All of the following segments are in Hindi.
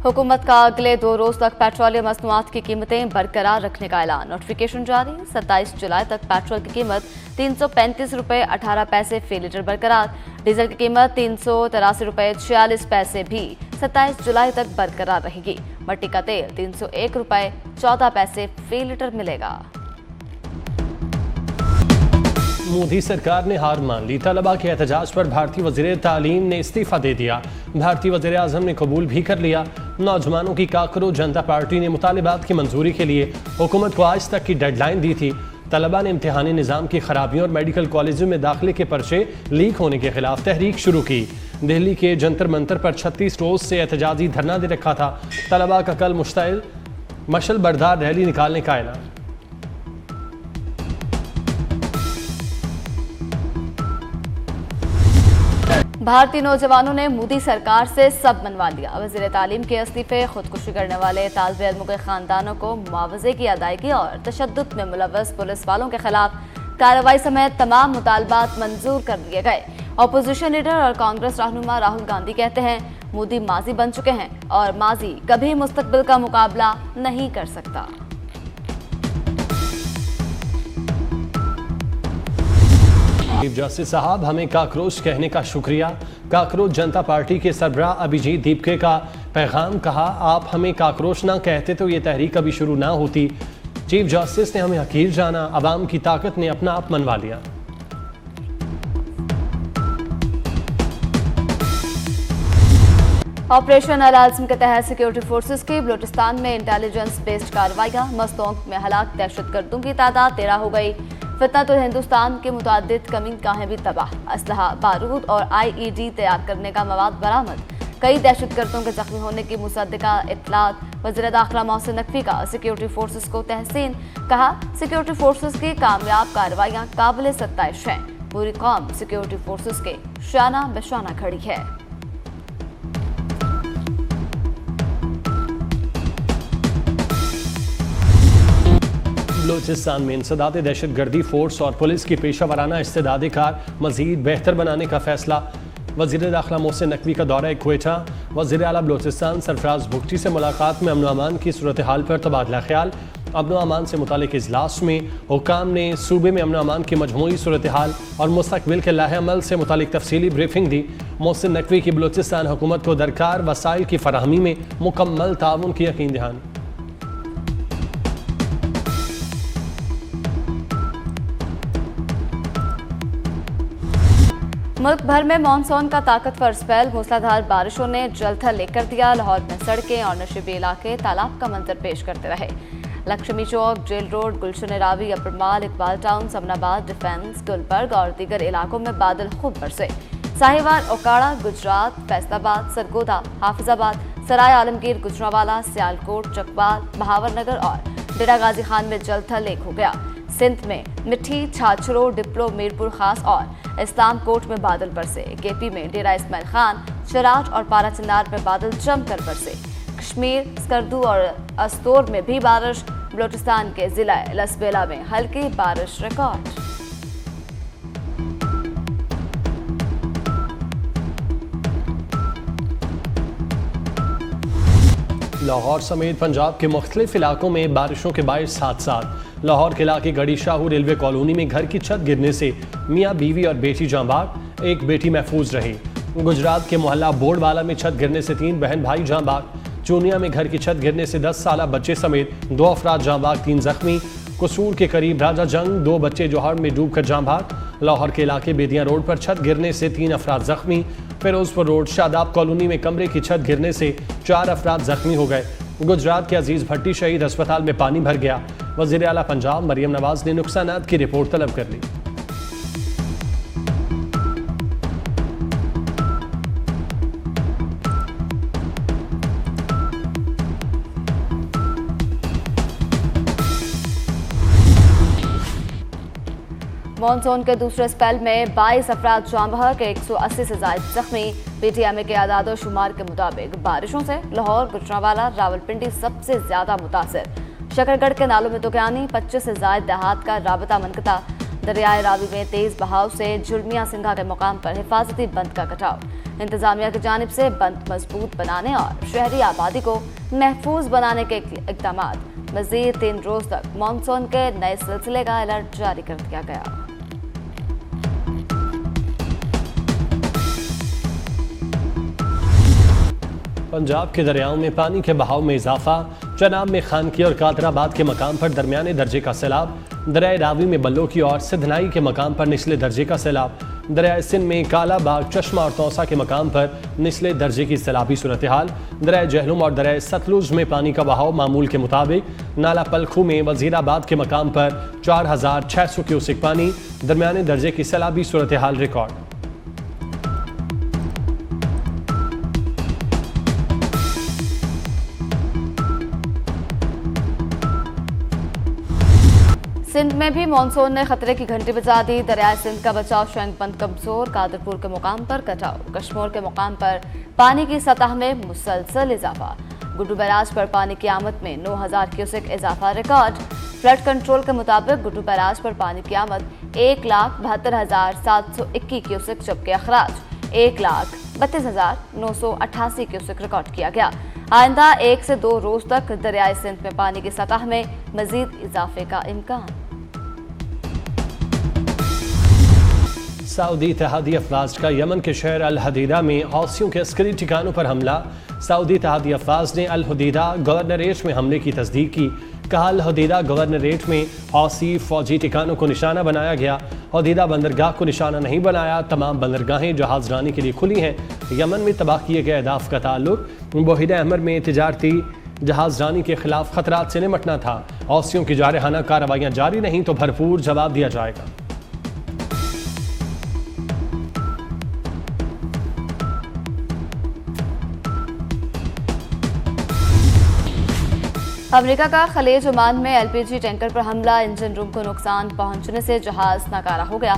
हुकूमत का अगले 2 रोज तक पेट्रोलियम मसनूआत की कीमतें बरकरार रखने का ऐलान। नोटिफिकेशन जारी। 27 जुलाई तक पेट्रोल की कीमत 335 रुपये 18 पैसे फी लीटर बरकरार। डीजल की कीमत 383 रुपये 46 पैसे भी 27 जुलाई तक बरकरार रहेगी। मट्टी का तेल 301 रुपये 14 पैसे फी लीटर मिलेगा। मोदी सरकार ने हार मान ली। तलबा के एहतजाज पर भारतीय वज़ीर तालीम ने इस्तीफा दे दिया। भारतीय वज़ीर आज़म ने कबूल भी कर लिया। नौजवानों की काकरो जनता पार्टी ने मुतालिबात की मंजूरी के लिए हुकूमत को आज तक की डेडलाइन दी थी। तलबा ने इम्तिहानी निज़ाम की खराबियों और मेडिकल कॉलेजों में दाखिले के पर्चे लीक होने के खिलाफ तहरीक शुरू की। दिल्ली के जंतर मंतर पर 36 रोज से एहतजाजी धरना दे रखा था। तलबा का कल मशल बरदार रैली निकालने का ऐलान। भारतीय नौजवानों ने मोदी सरकार से सब मनवा लिया। वज़ीर तालीम के इस्तीफे, खुदकुशी करने वाले तालिब इल्मों के खानदानों को मुआवजे की अदायगी और तशद्दुद में मुलव्वस पुलिस वालों के खिलाफ कार्रवाई समेत तमाम मुतालबात मंजूर कर दिए गए। अपोजिशन लीडर और कांग्रेस रहनुमा राहुल गांधी कहते हैं मोदी माजी बन चुके हैं और माजी कभी मुस्तकबिल का मुकाबला नहीं कर सकता। चीफ जस्टिस साहब, हमें काकरोच कहने का शुक्रिया। काकरोच जनता पार्टी के सरबराह अभिजीत दीपके का पैगाम। कहा, आप हमें काकरोच ना कहते तो ये तहरीक कभी शुरू ना होती। चीफ जस्टिस ने हमें हकीर जाना, अवाम की ताकत ने अपना आप मनवा लिया। ऑपरेशन अल-आज़म के तहत सिक्योरिटी फोर्सेस की बलूचिस्तान में इंटेलिजेंस बेस्ड कार्रवाइयां। मस्तोंग में हलाक दहशतगर्दों की तादाद 13 हो गई। फितनतुल हिंदुस्तान के मुतादिद कमीनगाहें भी तबाह। असलहा, बारूद और IED तैयार करने का मवाद बरामद। कई दहशतगर्दों के जख्मी होने की मुसद्दिका इत्तलात। वज़ीर दाखिला मोहसिन नकवी का सिक्योरिटी फोर्सेस को तहसीन। कहा, सिक्योरिटी फोर्सेस की कामयाब कार्रवाइयां काबिल सत्ताइश हैं। पूरी कौम सिक्योरिटी फोर्सेस के शाना बशाना खड़ी है। बलूचिस्तान में इंसदाद दहशतगर्दी फोर्स और पुलिस की पेशा वराना इस्तेदाद कार मजीद बेहतर बनाने का फैसला। वज़ीर दाखिला मोहसिन नकवी का दौरा क्वेटा। वज़ीर आला बलूचिस्तान सरफराज भुगटी से मुलाकात में अमन अमान की सूरत हाल पर तबादला ख्याल। अमन अमान से मुतालिक इजलास में हुकाम ने सूबे में अमन अमान की मजमूई सूरत हाल और मुस्तकबिल के लाहे अमल से मुतालिक तफसीली ब्रीफिंग दी। मोहसिन नकवी की बलूचिस्तान हुकूमत को दरकार वसाइल की फराहमी में मुकम्मल ताउन की यकीन दहानी। मुल्क भर में मानसून का ताकतवर स्पेल। मूसलाधार बारिशों ने जलथल लेकर दिया। लाहौर में सड़कें और नशीबी इलाके तालाब का मंजर पेश करते रहे। लक्ष्मी चौक, जेल रोड, गुलशन रावी, अपर माल, इकबाल टाउन, समनाबाद, डिफेंस, गुलबर्ग और दीगर इलाकों में बादल खूब बरसे। साहिवाल, ओकाड़ा, गुजरात, फैसलाबाद, सरगोदा, हाफिजाबाद, सराय आलमगीर, गुजरावाला, सियालकोट, चकवाल, बहावरनगर और डेरा गाजी खान में जलथल एक हो गया। सिंध में मिठी, छाछरो, डिप्लो, मीरपुर खास और इस्लाम कोट में बादल बरसे। केपी में डेरा इस्माइल खान, शराट और पारा चिनार में बादल जमकर बरसे। कश्मीर, स्कर्दू और अस्तोर में भी बारिश। बलूचिस्तान के जिला लसबेला में हल्की बारिश रिकॉर्ड। लाहौर समेत पंजाब के मुख्तलिफ इलाकों में बारिशों के बायस हादसात। लाहौर के इलाके गढ़ी शाहू रेलवे कॉलोनी में घर की छत गिरने से मियाँ बीवी और बेटी जांबाग, एक बेटी महफूज रही। गुजरात के मोहल्ला बोर्डवाला में छत गिरने से 3 बहन भाई जांबाग। चूनिया में घर की छत गिरने से 10 साला बच्चे समेत 2 अफराद जांबाग, 3 जख्मी। कसूर के करीब राजा जंग 2 बच्चे जोहर में डूबकर जांबाग। लाहौर के इलाके बेदियां रोड पर छत गिरने से 3 अफराद जख्मी। फिरोजपुर रोड शादाब कॉलोनी में कमरे की छत गिरने से 4 अफराद जख्मी हो गए। गुजरात के अजीज भट्टी शहीद अस्पताल में पानी भर गया। वज़ीर आला पंजाब मरियम नवाज ने नुकसानात की रिपोर्ट तलब कर ली। मानसून के दूसरे स्पेल में 22 अफराद जाँ बहक, 180 से ज्यादा जख्मी। PTM के आदाद शुमार के मुताबिक बारिशों से लाहौर, गुजरावाला, रावलपिंडी सबसे ज्यादा मुतासर। शकरगढ़ के नालों में तुगयानी, 25 से ज्यादा देहात का राबता मनकता। दरियाए रावी में तेज बहाव से झुलमिया सिंघा के मुकाम पर हिफाजती बंद का कटाव। इंतजामिया की जानिब से बंद मजबूत बनाने और शहरी आबादी को महफूज बनाने के इकदाम। मजीद 3 रोज तक मानसून के नए सिलसिले का अलर्ट जारी कर दिया गया। पंजाब के दरियाओं में पानी के बहाव में इजाफा। चनाब में खानकी और कादराबाद के मकाम पर दरमियाने दर्जे का सैलाब। दरियाए रावी में बल्लो की और सिधनाई के मकाम पर निचले दर्जे का सैलाब। दरियाए सिंध में काला बाग, चश्मा और तौसा के मकाम पर निचले दर्जे की सैलाबी सूरत हाल। दरियाए जहलुम और दरियाए सतलुज में पानी का बहाव मामूल के मुताबिक। नाला पलखू में वजीराबाद के मकाम पर 4600 क्यूसेक पानी। दरमियाने दर्जे की सैलाबी सूरत हाल रिकॉर्ड। सिंध में भी मानसून ने खतरे की घंटी बजा दी। दरियाए सिंध का बचाव शंकबंद कमजोर। कादरपुर के मुकाम पर कटाव। कश्मीर के मुकाम पर पानी की सतह में मुसलसल इजाफा। गुड्डू बैराज पर पानी की आमद में 9000 क्यूसेक इजाफा रिकॉर्ड। फ्लड कंट्रोल के मुताबिक गुड्डू बैराज पर पानी की आमद 1,72,721 क्यूसेक, जबकि अखराज 1,32,988 क्यूसेक रिकॉर्ड किया गया। आइंदा 1 से 2 रोज तक दरियाए सिंध में पानी की सतह में मजीद इजाफे का इम्कान। सऊदी इत्तेहादी अफवाज का यमन के शहर अल हदीदा में हौसियों के अस्करी ठिकानों पर हमला। सऊदी इत्तेहादी अफवाज ने अल हदीदा गवर्नरेट में हमले की तस्दीक की। कहा अल हदीदा गवर्नरेट में हौसी फौजी ठिकानों को निशाना बनाया गया। हदीदा बंदरगाह को निशाना नहीं बनाया। तमाम बंदरगाहें जहाजरानी के लिए खुली हैं। यमन में तबाह किए गए अहदाफ का ताल्लुक बहिरा अहमर में तिजारती जहाजरानी के खिलाफ खतरात से निपटना था। हौसियों की जारहाना कार्रवाइयाँ जारी नहीं तो भरपूर जवाब दिया जाएगा। अमेरिका का खलीज ओमान में एलपीजी टैंकर पर हमला। इंजन रूम को नुकसान पहुंचने से जहाज नाकारा हो गया।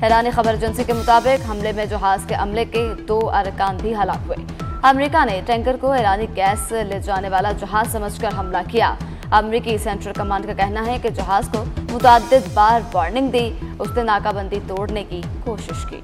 हैरानी खबर एजेंसी के मुताबिक हमले में जहाज के अमले के 2 अरकान भी हलाक हुए। अमेरिका ने टैंकर को ईरानी गैस ले जाने वाला जहाज समझकर हमला किया। अमेरिकी सेंट्रल कमांड का कहना है कि जहाज को मुतअद्दिद बार वार्निंग दी, उसने नाकाबंदी तोड़ने की कोशिश की।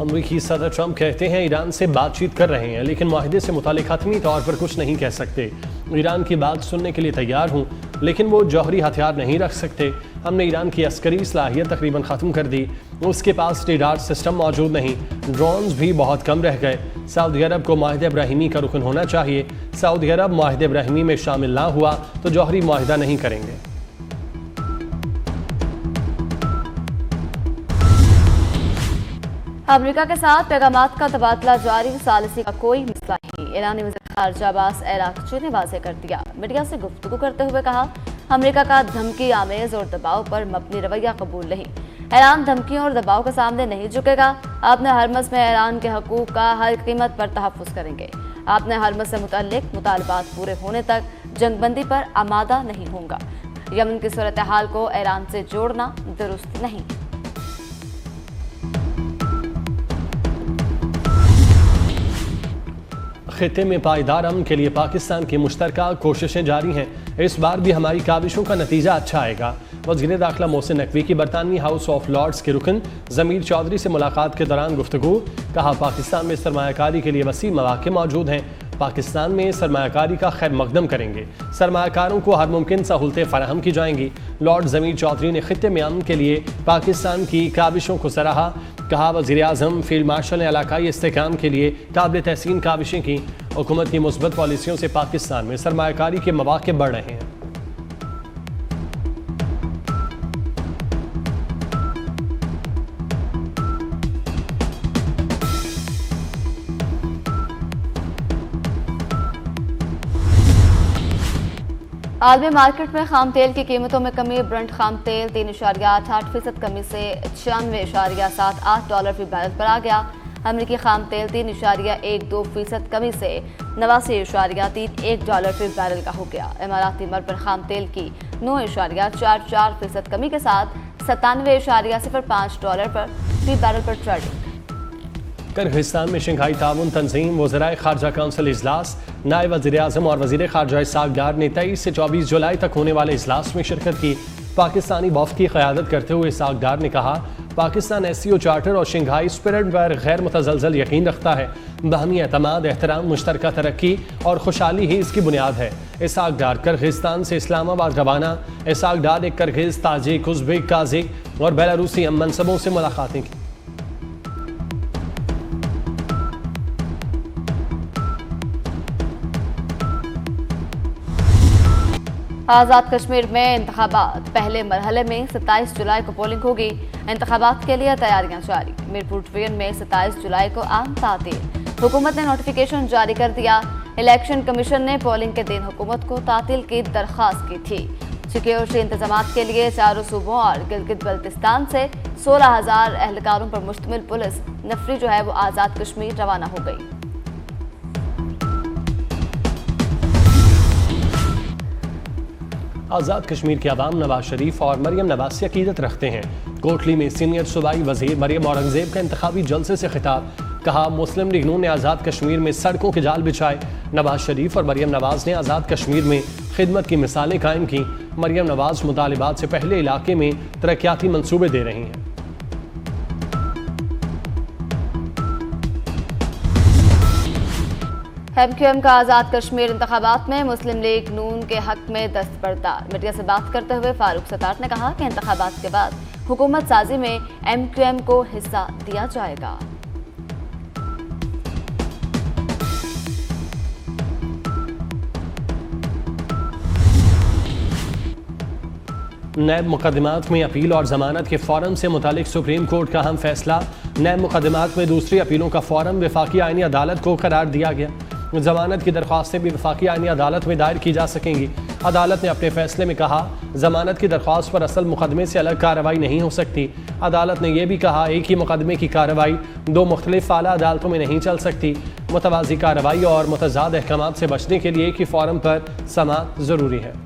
अमरीकी सदर ट्रंप कहते हैं ईरान से बातचीत कर रहे हैं, लेकिन माहिदे से मुतालिक हतमी तौर पर कुछ नहीं कह सकते। ईरान की बात सुनने के लिए तैयार हूँ, लेकिन वो जौहरी हथियार नहीं रख सकते। हमने ईरान की अस्करी सलाहियत तकरीबन ख़त्म कर दी। उसके पास रेडार सिस्टम मौजूद नहीं। ड्रोन्स भी बहुत कम रह गए। सऊदी अरब को माहिदा इब्राहिमी का रुकन होना चाहिए। सऊदी अरब माहिदा इब्राहिमी में शामिल ना हुआ तो जौहरी माहिदा नहीं करेंगे। अमेरिका के साथ पैगामात का तबादला जारी। सालिसी का कोई मसला नहीं। ईरानी वज़ीर ख़ारजा अब्बास अराग़ची ने वाज़ेह कर दिया। मीडिया से गुफ्तगू करते हुए कहा, अमेरिका का धमकी आमेज और दबाव पर मबनी रवैया कबूल नहीं। ईरान धमकियों और दबाव के सामने नहीं झुकेगा। आपने हरमस में ईरान के हकूक़ का हर कीमत पर तहफ़्फ़ुज़ करेंगे। आपने हरमस से मुतल्लिक़ मुतालबात पूरे होने तक जंगबंदी पर आमादा नहीं होगा। यमन की सूरत हाल को ईरान से जोड़ना दुरुस्त नहीं। खित्ते में पायदार अमन के लिए पाकिस्तान की मुश्तरका कोशिशें जारी हैं। इस बार भी हमारी काविशों का नतीजा अच्छा आएगा। वज़ीर दाखिला मोहसिन नकवी की बरतानवी हाउस ऑफ लॉर्ड्स के रुकन ज़मीर चौधरी से मुलाकात के दौरान गुफ्तगू। कहा, पाकिस्तान में सरमायाकारी के लिए वसी मौक़े मौजूद हैं। पाकिस्तान में सरमायाकारी का खैर मकदम करेंगे। सरमायाकारों को हर मुमकिन सहूलतें फराहम की जाएंगी। लॉर्ड ज़मीर चौधरी ने खित्ते में अमन के लिए पाकिस्तान की काविशों को सराहा। कहा, वज़ीर आज़म फील्ड मार्शल ने इलाकाई इस्तेहकाम के लिए काबिल तहसीन काविशें की। हुकूमत की मुस्बत पॉलिसियों से पाकिस्तान में सरमायाकारी के मौक़े बढ़ रहे हैं। आलमी मार्केट में खाम तेल की कीमतों में कमी। ब्रंट खाम तेल 3.88% कमी से $96.78 फी बैरल पर आ गया। अमेरिकी खाम तेल 3.12% कमी से $89.31 फी बैरल का हो गया। इमाराती मरपर खाम तेल की 9.44% कमी के साथ $97.05 पर फी बैरल पर ट्रेडिंग। किर्गिस्तान में शंघाई ताउन तंजीम वज़राए खारजा काउंसिल इजलास। नायब वज़ीर आज़म और वज़ीर खारजा इस्हाक़ डार ने 23 से 24 जुलाई तक होने वाले इजलास में शिरकत की। पाकिस्तानी वफ़द की क़यादत करते हुए इसहाक डार ने कहा, पाकिस्तान SCO चार्टर और शंघाई स्पिरिट पर गैर मुतज़लज़ल यकीन रखता है। बाहमी एतमाद, एहतराम, मुश्तरका तरक्की और खुशहाली ही इसकी बुनियाद है। इसहाक डार किर्गिस्तान से इस्लामाबाद रवाना। इसहाक डार ने किर्गिज़, ताजिक, उज़्बेक, काज़िक और बेलारूसी मनसबों से मुलाकातें की। आज़ाद कश्मीर में इंतखाबात, पहले मरहले में 27 जुलाई को पोलिंग होगी। इंतखाबात के लिए तैयारियां जारी। मीरपुर डिवीजन में 27 जुलाई को आम तातील। हुकूमत ने नोटिफिकेशन जारी कर दिया। इलेक्शन कमीशन ने पोलिंग के दिन हुकूमत को तातील की दरख्वास्त की थी। सिक्योरिटी इंतजाम के लिए चारों सूबों और गिलगित बल्तिस्तान से 16,000 एहलकारों पर मुश्तमिल पुलिस नफरी जो है वो आज़ाद कश्मीर रवाना हो गई। आज़ाद कश्मीर के अवाम नवाज शरीफ और मरियम नवाज से अकीदत रखते हैं। कोटली में सीनियर सूबाई वजीर मरियम औरंगजेब का इंतखाबी जलसे से खिताब। कहा, मुस्लिम लीग नून ने आज़ाद कश्मीर में सड़कों के जाल बिछाए। नवाज शरीफ और मरियम नवाज ने आज़ाद कश्मीर में खिदमत की मिसालें कायम की। मरियम नवाज मुतालिबात से पहले इलाके में तरक्याती मंसूबे दे रही हैं। MQM का आज़ाद कश्मीर इंतखाबात में मुस्लिम लीग नून के हक में दस्तबरदार। मीडिया से बात करते हुए फारूक सत्तार ने कहा कि इंतखाबात के बाद हुकूमत साजी में MQM को हिस्सा दिया जाएगा। नैब मुकदमात में अपील और जमानत के फॉरम से मुतालिक सुप्रीम कोर्ट का अहम फैसला। नैब मुकदमात में दूसरी अपीलों का फॉरम वफाकी आईनी अदालत को करार दिया गया। जमानत की दरख्वास्तें भी वफाकी आईनी अदालत में दायर की जा सकेंगी। अदालत ने अपने फैसले में कहा, जमानत की दरख्वास्त पर असल मुकदमे से अलग कार्रवाई नहीं हो सकती। अदालत ने यह भी कहा, एक ही मुकदमे की कार्रवाई दो मुख्तलिफ आला अदालतों में नहीं चल सकती। मुतवाज़ी कार्रवाई और मुतज़ाद अहकामात से बचने के लिए एक ही फॉरम पर समाअत ज़रूरी है।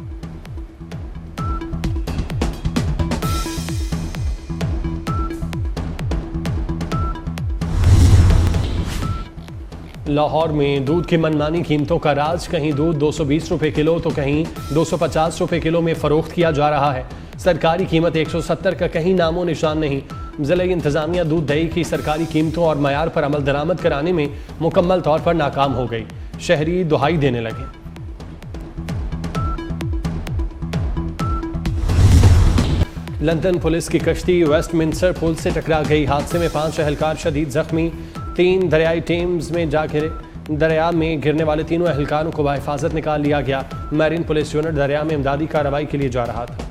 लाहौर में दूध की मनमानी कीमतों का राज। कहीं दूध 220 रुपये किलो तो कहीं 250 रुपये किलो में फ़रोख्त किया जा रहा है। सरकारी कीमत 170 का कहीं नामो निशान नहीं। ज़िला इंतज़ामिया दूध दही की सरकारी कीमतों और मयार पर अमल दरामद कराने में मुकम्मल तौर पर नाकाम हो गई। शहरी दुहाई देने लगे। लंदन पुलिस की कश्ती वेस्टमिंस्टर पुल से टकरा गई। हादसे में 5 एहलकार शदीद जख्मी। 3 दरियाई टेम्स में जा गिरे। दरिया में गिरने वाले तीनों एहलकारों को बाहिफाजत निकाल लिया गया। मैरीन पुलिस यूनिट दरिया में इमदादी कार्रवाई के लिए जा रहा था।